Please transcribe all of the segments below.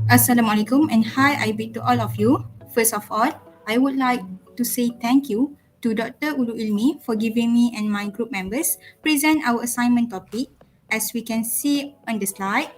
Assalamualaikum and hi IB to all of you. First of all, I would like to say thank you to Dr. Ulu Ilmi for giving me and my group members present our assignment topic. As we can see on the slide,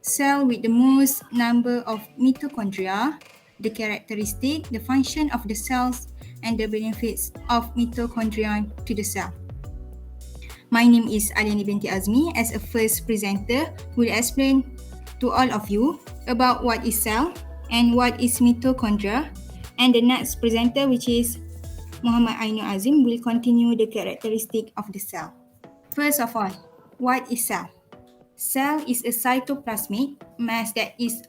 cell with the most number of mitochondria, the characteristic, the function of the cells, and the benefits of mitochondria to the cell. My name is Aliani binti Azmi. As a first presenter, will explain to all of you about what is cell and what is mitochondria. And the next presenter, which is Muhammad Ainul Azim, will continue the characteristic of the cell. First of all, what is cell? Cell is a cytoplasmic mass that is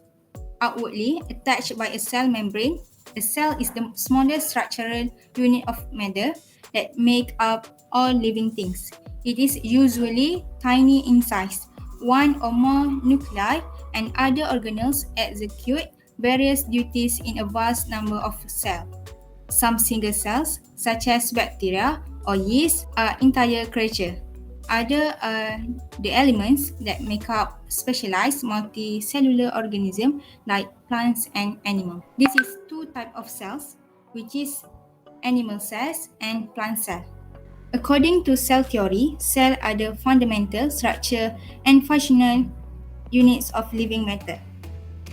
outwardly attached by a cell membrane. A cell is the smallest structural unit of matter that make up all living things. It is usually tiny in size. One or more nuclei and other organelles execute various duties in a vast number of cells. Some single cells, such as bacteria or yeast, are entire creatures. Other are the elements that make up specialized multicellular organisms like plants and animals. This is two types of cells, which is animal cells and plant cells. According to cell theory, cells are the fundamental structure and functional units of living matter.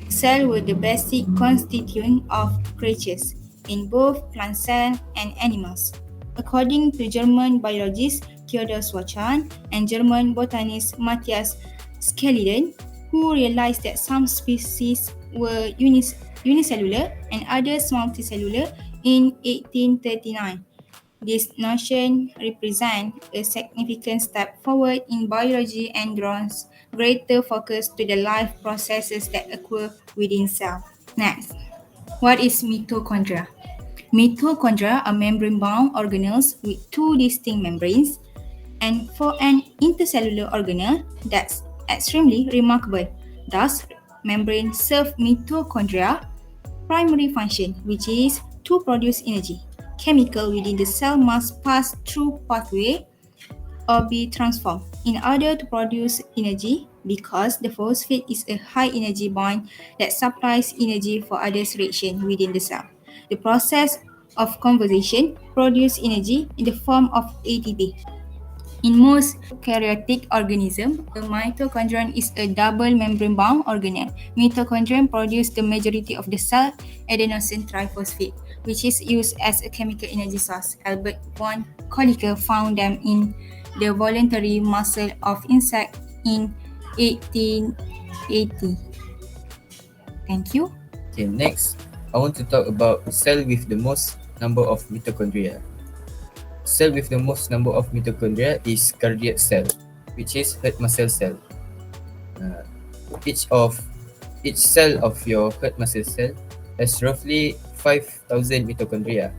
Cells were the basic constituent of creatures in both plant cells and animals. According to German biologist Theodor Schwarzschild and German botanist Matthias Skeliden, who realized that some species were unicellular and others multicellular in 1839. This notion represents a significant step forward in biology and draws greater focus to the life processes that occur within cells. Next, what is mitochondria? Mitochondria are membrane-bound organelles with two distinct membranes, and for an intercellular organelle, that's extremely remarkable. Thus, membranes serve mitochondria primary function, which is to produce energy. Chemical within the cell must pass through pathway or be transformed in order to produce energy because the phosphate is a high energy bond that supplies energy for other reactions within the cell. The process of conversion produces energy in the form of ATP. In most eukaryotic organisms, the mitochondrion is a double membrane-bound organelle. Mitochondrion produce the majority of the cell adenosine triphosphate, which is used as a chemical energy source. Albert von Kolliker found them in the voluntary muscle of insect in 1880. Thank you. Okay, next, I want to talk about cell with the most number of mitochondria. Cell with the most number of mitochondria is cardiac cell, which is heart muscle cell. Each cell of your heart muscle cell has roughly 5,000 mitochondria.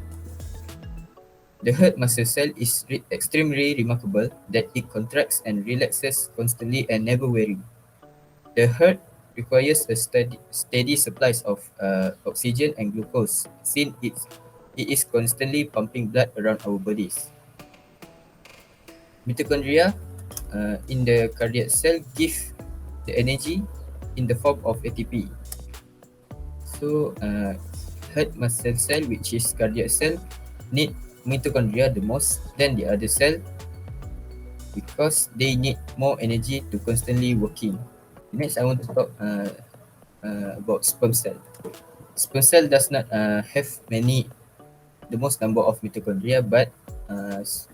The heart muscle cell is extremely remarkable that it contracts and relaxes constantly and never wearing. The heart requires a steady supply of oxygen and glucose since it is constantly pumping blood around our bodies. Mitochondria in the cardiac cell give the energy in the form of ATP. So, heart muscle cell, which is cardiac cell, need mitochondria the most than the other cell because they need more energy to constantly working. Next, I want to talk about sperm cell. Sperm cell does not have the most number of mitochondria, but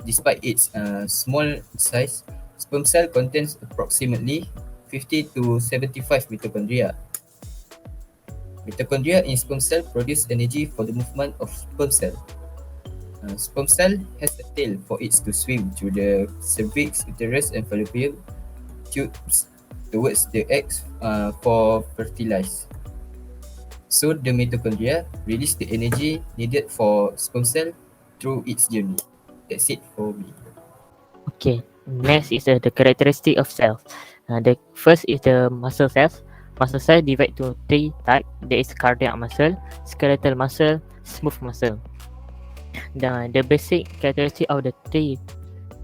despite its small size, sperm cell contains approximately 50 to 75 mitochondria. Mitochondria in sperm cell produce energy for the movement of sperm cell. Sperm cell has a tail for it to swim through the cervix, uterus, and fallopian tubes towards the eggs for fertilize. So the mitochondria release the energy needed for sperm cell through its journey. That's it for me. Okay, next is the characteristic of cells. The first is the muscle cells. Muscle cells divide to three types. There is cardiac muscle, skeletal muscle, smooth muscle. The basic characteristic of the three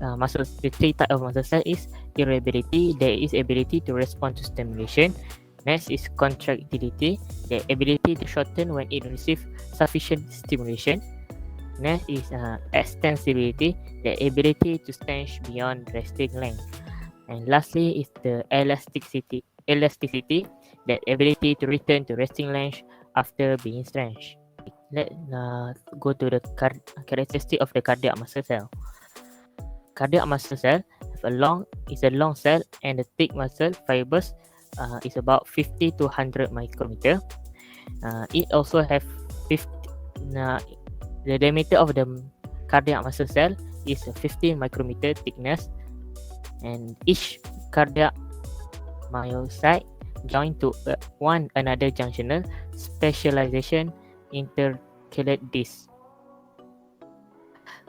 muscles, the three type of muscle cell is irritability. There is ability to respond to stimulation. Next is contractility, the ability to shorten when it receives sufficient stimulation. Next is extensibility, the ability to stretch beyond resting length. And lastly is the elasticity, that ability to return to resting length after being stretched. Let's go to the characteristic of the cardiac muscle cell. Cardiac muscle cell is a long cell, and the thick muscle fibers is about 50 to 100 micrometer. It also have 50. The diameter of the cardiac muscle cell is 15 micrometer thickness, and each cardiac myocyte joined to one another junctional specialization intercalate disc.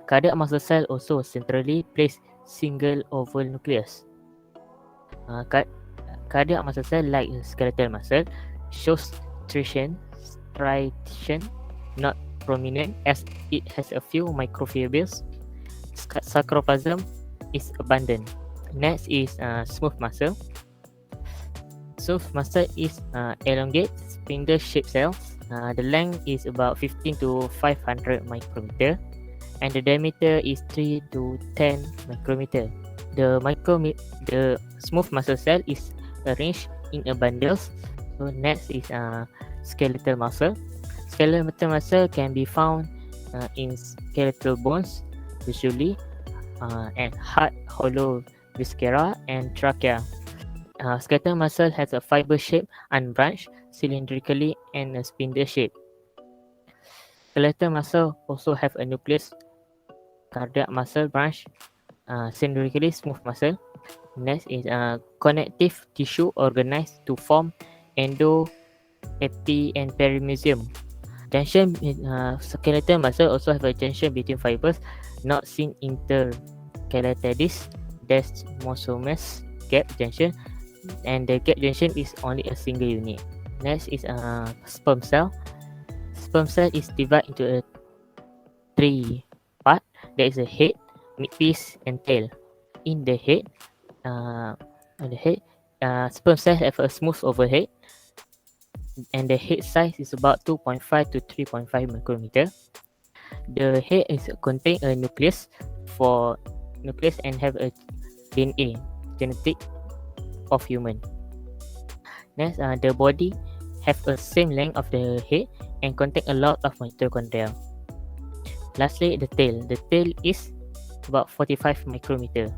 Cardiac muscle cell also centrally placed single oval nucleus. Cardiac muscle cell, like skeletal muscle, shows striation, not prominent as it has a few microfibrils. Sarcoplasm is abundant. Next is smooth muscle. Smooth muscle is elongate spindle-shaped cells. The length is about 15 to 500 micrometer, and the diameter is 3 to 10 micrometer. The smooth muscle cell is arranged in a bundles. So next is skeletal muscle. Skeletal muscle can be found in skeletal bones usually, and heart, hollow viscera, and trachea. Skeletal muscle has a fiber shape, unbranched, cylindrically, and a spindle shape. Skeletal muscle also have a nucleus. Cardiac muscle branch, cylindrically smooth muscle. Next is connective tissue organized to form endo, epi, and perimeseum. Junction skeletal muscle also have a junction between fibers not seen intercalated desmosomes gap junction, and the gap junction is only a single unit. Next is sperm cell. Sperm cell is divided into a three part. There is a head, midpiece, and tail. In the head, sperm cells have a smooth overhead, and the head size is about 2.5 to 3.5 micrometer. The head is contain a nucleus and have a DNA genetic of human. Next, the body have a same length of the head and contain a lot of mitochondria. Lastly, the tail. The tail is about 45 micrometer.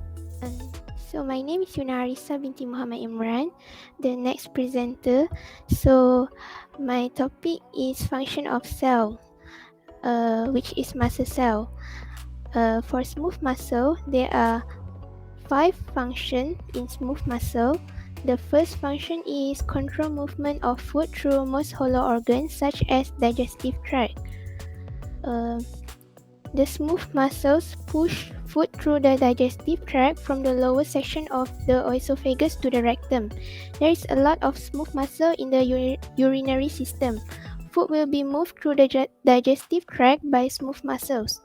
So my name is Yunarisa binti Muhammad Imran, the next presenter. So my topic is function of cell, which is muscle cell. For smooth muscle, there are 5 functions in smooth muscle. The first function is control movement of food through most hollow organs such as digestive tract. The smooth muscles push food through the digestive tract from the lower section of the oesophagus to the rectum. There is a lot of smooth muscle in the urinary system. Food will be moved through the digestive tract by smooth muscles.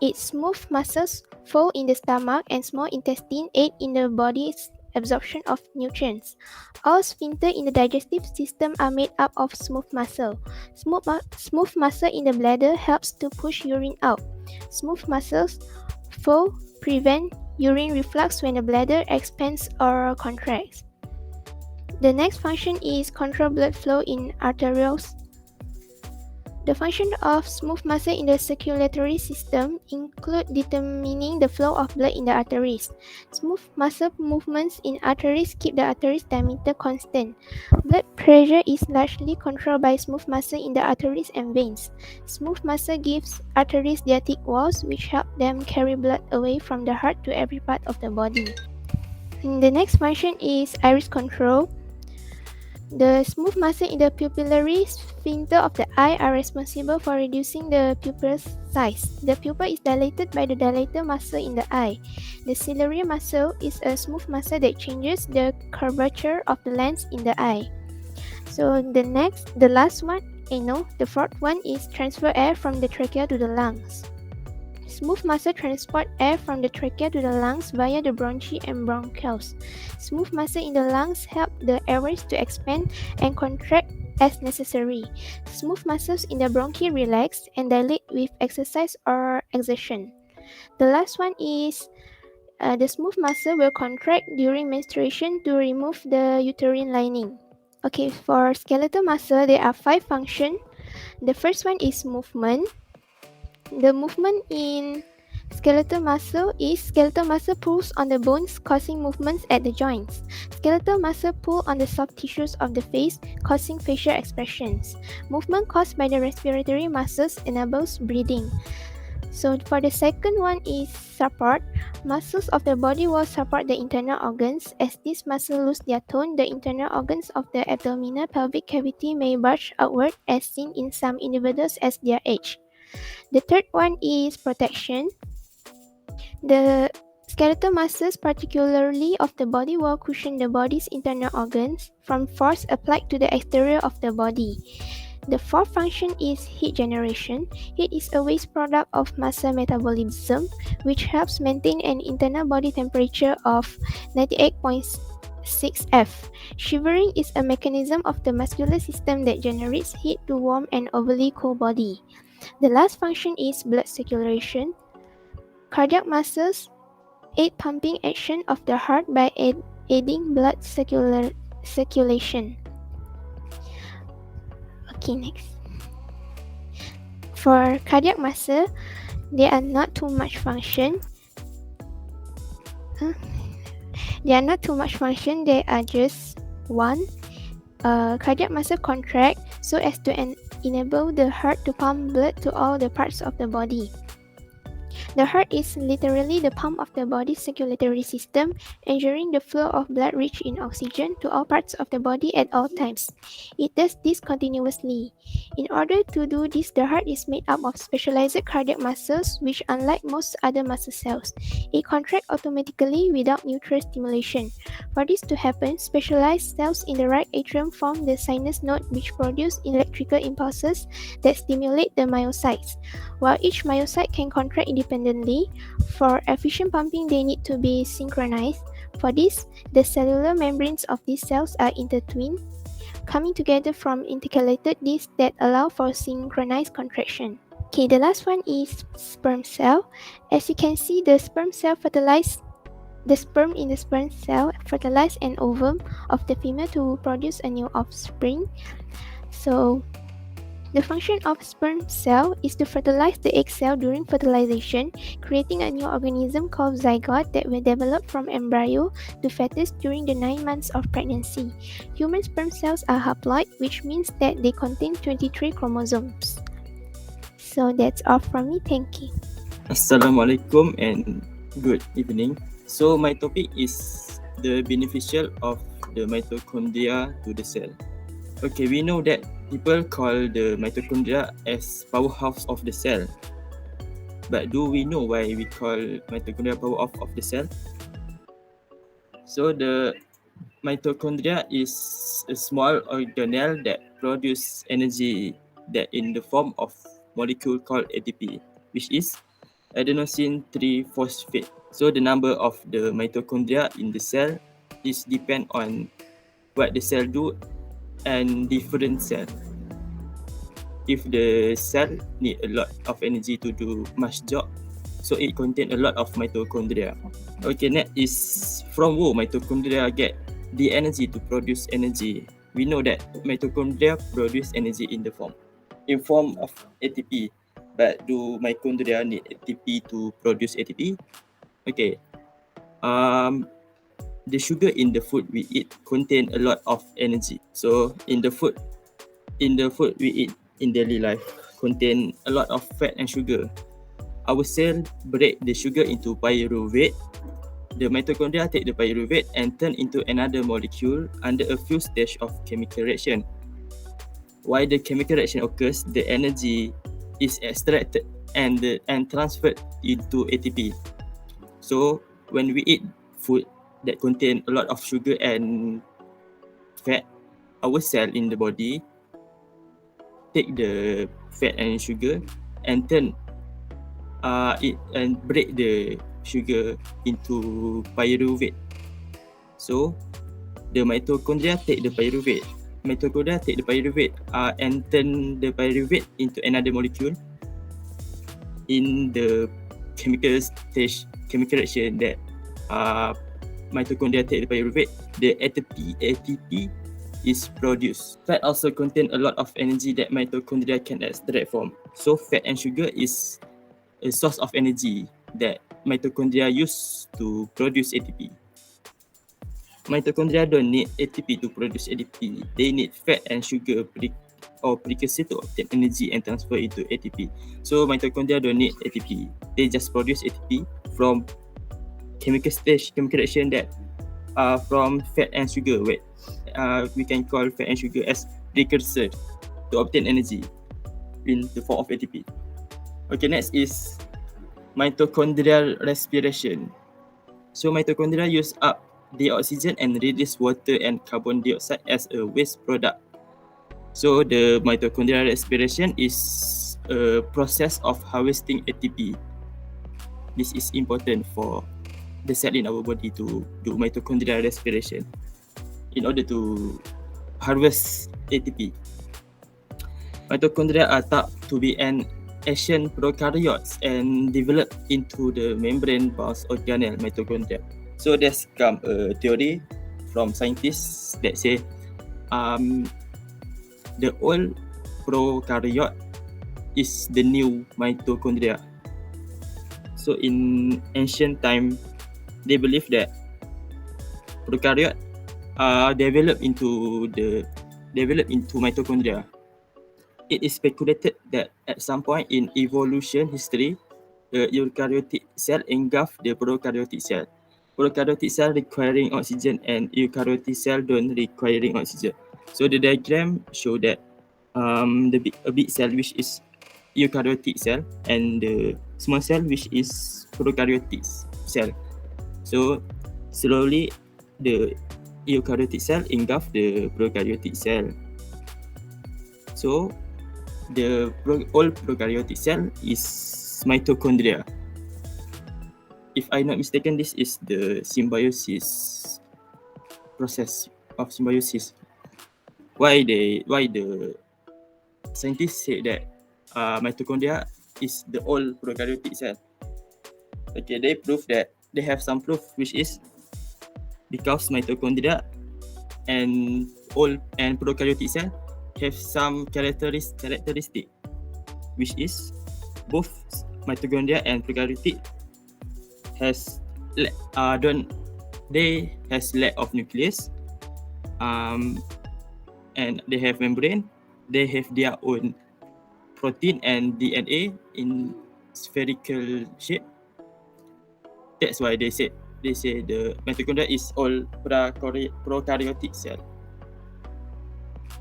Its smooth muscles fall in the stomach and small intestine, aid in the body's absorption of nutrients. All sphincter in the digestive system are made up of smooth muscle. Smooth muscle in the bladder helps to push urine out. Smooth muscles flow prevent urine reflux when the bladder expands or contracts. The next function is control blood flow in arterioles. The function of smooth muscle in the circulatory system include determining the flow of blood in the arteries. Smooth muscle movements in arteries keep the arteries diameter constant. Blood pressure is largely controlled by smooth muscle in the arteries and veins. Smooth muscle gives arteries their thick walls, which help them carry blood away from the heart to every part of the body. The next function is iris control. The smooth muscle in the pupillary sphincter of the eye are responsible for reducing the pupil's size. The pupil is dilated by the dilator muscle in the eye. The ciliary muscle is a smooth muscle that changes the curvature of the lens in the eye. So the fourth one is transfer air from the trachea to the lungs. Smooth muscle transport air from the trachea to the lungs via the bronchi and bronchioles. Smooth muscle in the lungs help the airways to expand and contract as necessary. Smooth muscles in the bronchi relax and dilate with exercise or exertion. The last one is the smooth muscle will contract during menstruation to remove the uterine lining. Okay, for skeletal muscle, there are 5 functions. The first one is movement. The movement in skeletal muscle pulls on the bones, causing movements at the joints. Skeletal muscle pull on the soft tissues of the face, causing facial expressions. Movement caused by the respiratory muscles enables breathing. So for the second one is support. Muscles of the body will support the internal organs. As these muscles lose their tone, the internal organs of the abdominal pelvic cavity may bulge outward as seen in some individuals as they age. The third one is protection. The skeletal muscles, particularly of the body wall, cushion the body's internal organs from force applied to the exterior of the body. The fourth function is heat generation. Heat is a waste product of muscle metabolism, which helps maintain an internal body temperature of 98.6 F. Shivering is a mechanism of the muscular system that generates heat to warm an overly cold body. The last function is blood circulation. Cardiac muscles aid pumping action of the heart by aiding blood circulation. Okay, next. For cardiac muscle, there are not too much function. There are not too much function. There are just one. Cardiac muscle contract so as to enable the heart to pump blood to all the parts of the body. The heart is literally the pump of the body's circulatory system, ensuring the flow of blood rich in oxygen to all parts of the body at all times. It does this continuously. In order to do this, the heart is made up of specialized cardiac muscles, which, unlike most other muscle cells, it contracts automatically without neutral stimulation. For this to happen, specialized cells in the right atrium form the sinus node, which produce electrical impulses that stimulate the myocytes. While each myocyte can contract independently, for efficient pumping they need to be synchronized. For this, the cellular membranes of these cells are intertwined, coming together from intercalated discs that allow for synchronized contraction. Okay, the last one is sperm cell. As you can see, the sperm in the sperm cell fertilize an ovum of the female to produce a new offspring. So, the function of sperm cell is to fertilize the egg cell during fertilization, creating a new organism called zygote that will develop from embryo to fetus during the 9 months of pregnancy. Human sperm cells are haploid, which means that they contain 23 chromosomes. So that's all from me. Thank you. Assalamualaikum and good evening. So my topic is the beneficial of the mitochondria to the cell. Okay, we know that people call the mitochondria as powerhouse of the cell. But do we know why we call mitochondria powerhouse of the cell? So the mitochondria is a small organelle that produce energy that in the form of molecule called ATP, which is adenosine triphosphate. So the number of the mitochondria in the cell is depend on what the cell do and different cell. If the cell need a lot of energy to do much job, so it contain a lot of mitochondria. Okay, next is from where mitochondria get the energy to produce energy. We know that mitochondria produce energy in form of ATP. But do mitochondria need ATP to produce ATP? Okay. The sugar in the food we eat contain a lot of energy. So in the food we eat in daily life contain a lot of fat and sugar. Our cell break the sugar into pyruvate. The mitochondria take the pyruvate and turn into another molecule under a few stages of chemical reaction. While the chemical reaction occurs, the energy is extracted and transferred into ATP. So when we eat food that contain a lot of sugar and fat, our cell in the body take the fat and sugar and turn it and break the sugar into pyruvate. So the mitochondria take the pyruvate. And turn the pyruvate into another molecule in the chemical reaction that mitochondria take the pyruvate. The ATP is produced. Fat also contain a lot of energy that mitochondria can extract from. So fat and sugar is a source of energy that mitochondria use to produce ATP. Mitochondria don't need ATP to produce ATP. They need fat and sugar or precursor to obtain energy and transfer into ATP. So mitochondria don't need ATP. They just produce ATP from chemical reaction that from fat and sugar. We can call fat and sugar as precursor to obtain energy in the form of ATP. Okay, next is mitochondrial respiration. So mitochondria use up the oxygen and release water and carbon dioxide as a waste product. So the mitochondrial respiration is a process of harvesting ATP. This is important for the cell in our body to do mitochondrial respiration in order to harvest ATP. Mitochondria are thought to be an ancient prokaryotes and develop into the membrane-bound organelle mitochondria. So there's come a theory from scientists that say the old prokaryote is the new mitochondria. So in ancient time, they believe that prokaryote develop into mitochondria. It is speculated that at some point in evolution history, the eukaryotic cell engulfed the prokaryotic cell. Prokaryotic cell requiring oxygen and eukaryotic cell don't requiring oxygen. So the diagram show that a big cell which is eukaryotic cell and the small cell which is prokaryotic cell. So slowly the eukaryotic cell engulf the prokaryotic cell. So the all prokaryotic cell is mitochondria. If I'm not mistaken, this is the symbiosis process of symbiosis. Why the scientists say that mitochondria is the all prokaryotic cell? Okay, they prove that they have some proof, which is because mitochondria and prokaryotic cell have some characteristic, which is both mitochondria and prokaryotic has lack of nucleus, and they have membrane. They have their own protein and DNA in spherical shape. That's why they say the mitochondria is all prokaryotic cell.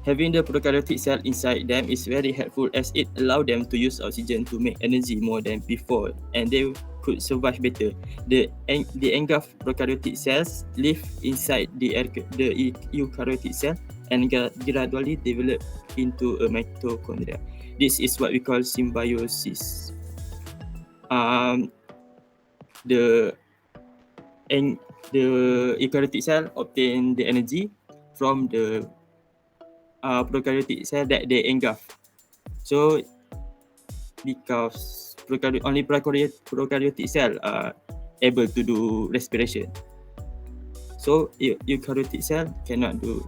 Having the prokaryotic cell inside them is very helpful as it allows them to use oxygen to make energy more than before, and they could survive better. The engulfed prokaryotic cells live inside the eukaryotic cell and gradually develop into a mitochondria. This is what we call symbiosis. The eukaryotic cell obtain the energy from the prokaryotic cell that they engulf. So because only prokaryotic cell are able to do respiration. So eukaryotic cell cannot do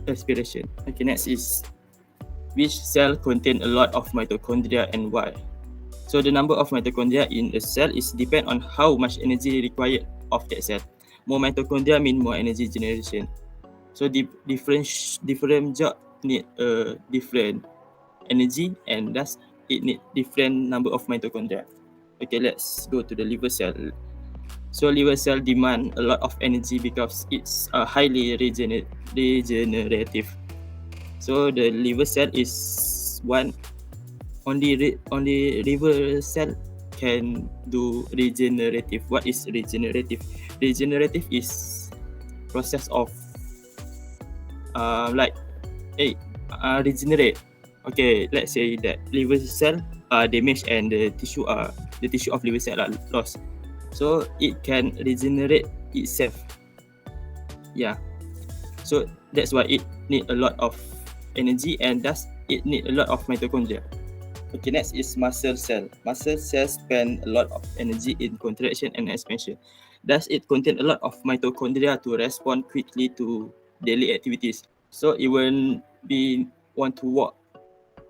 respiration. Okay, next is which cell contain a lot of mitochondria and why? So the number of mitochondria in a cell is depend on how much energy required of that cell. More mitochondria mean more energy generation. So different job need different energy, and thus it need different number of mitochondria. Okay, let's go to the liver cell. So liver cell demand a lot of energy because it's highly regenerative. So the liver cell is only liver cell can do regenerative. What is regenerative? Regenerative is process of regenerate. Okay, let's say that liver cell are damaged and the tissue are the tissue of liver cell are lost. So it can regenerate itself. Yeah. So that's why it need a lot of energy, and thus it need a lot of mitochondria. Okay, next is muscle cell. Muscle cells spend a lot of energy in contraction and expansion. Thus, it contain a lot of mitochondria to respond quickly to daily activities. So even we want to walk,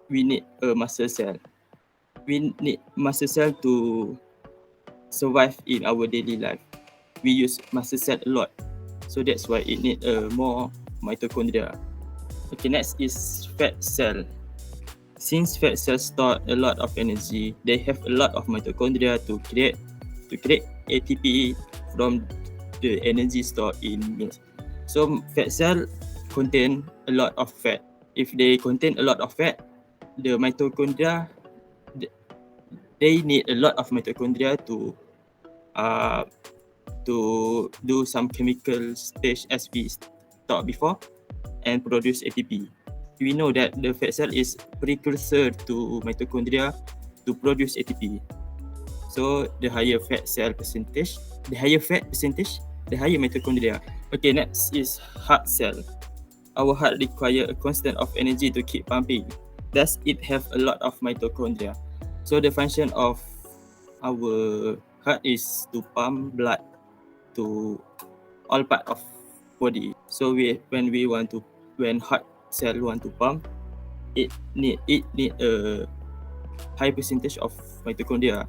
we need a muscle cell. We need muscle cell to survive in our daily life. We use muscle cell a lot. So that's why it need more mitochondria. Okay, next is fat cell. Since fat cells store a lot of energy, they have a lot of mitochondria to create ATP from the energy stored in meat. So fat cell contain a lot of fat. If they contain a lot of fat, the mitochondria they need a lot of mitochondria to do some chemical stage as we talked before and produce ATP. We know that the fat cell is precursor to mitochondria to produce ATP. So the higher fat cell percentage, the higher mitochondria. Okay, next is heart cell. Our heart require a constant of energy to keep pumping. Thus, it have a lot of mitochondria. So the function of our heart is to pump blood to all part of body. So when heart cell want to pump, it need a high percentage of mitochondria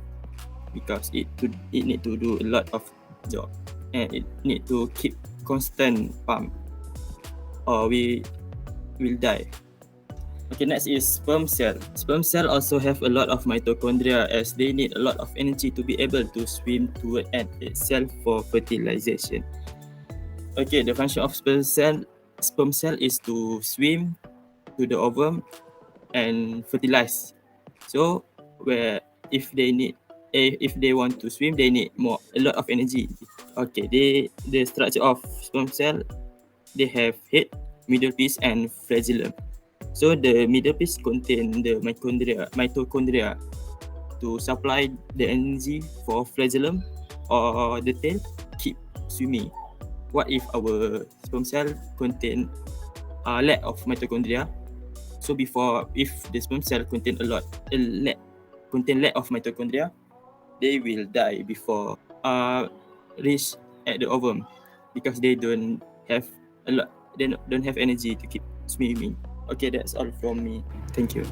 because it need to do a lot of job, and it need to keep constant pump or we will die. Okay, next is sperm cell. Sperm cell also have a lot of mitochondria as they need a lot of energy to be able to swim toward itself for fertilization. Okay, the function of sperm cell is to swim to the ovum and fertilize. So if they want to swim, they need a lot of energy. Okay, the structure of sperm cell, they have head, middle piece, and flagellum. So the middle piece contain the mitochondria to supply the energy for flagellum or the tail keep swimming. What if our sperm cell contain lack of mitochondria? So if the sperm cell contain lack of mitochondria, they will die before reach at the ovum because they don't have energy to keep swimming. Okay, that's all from me. Thank you.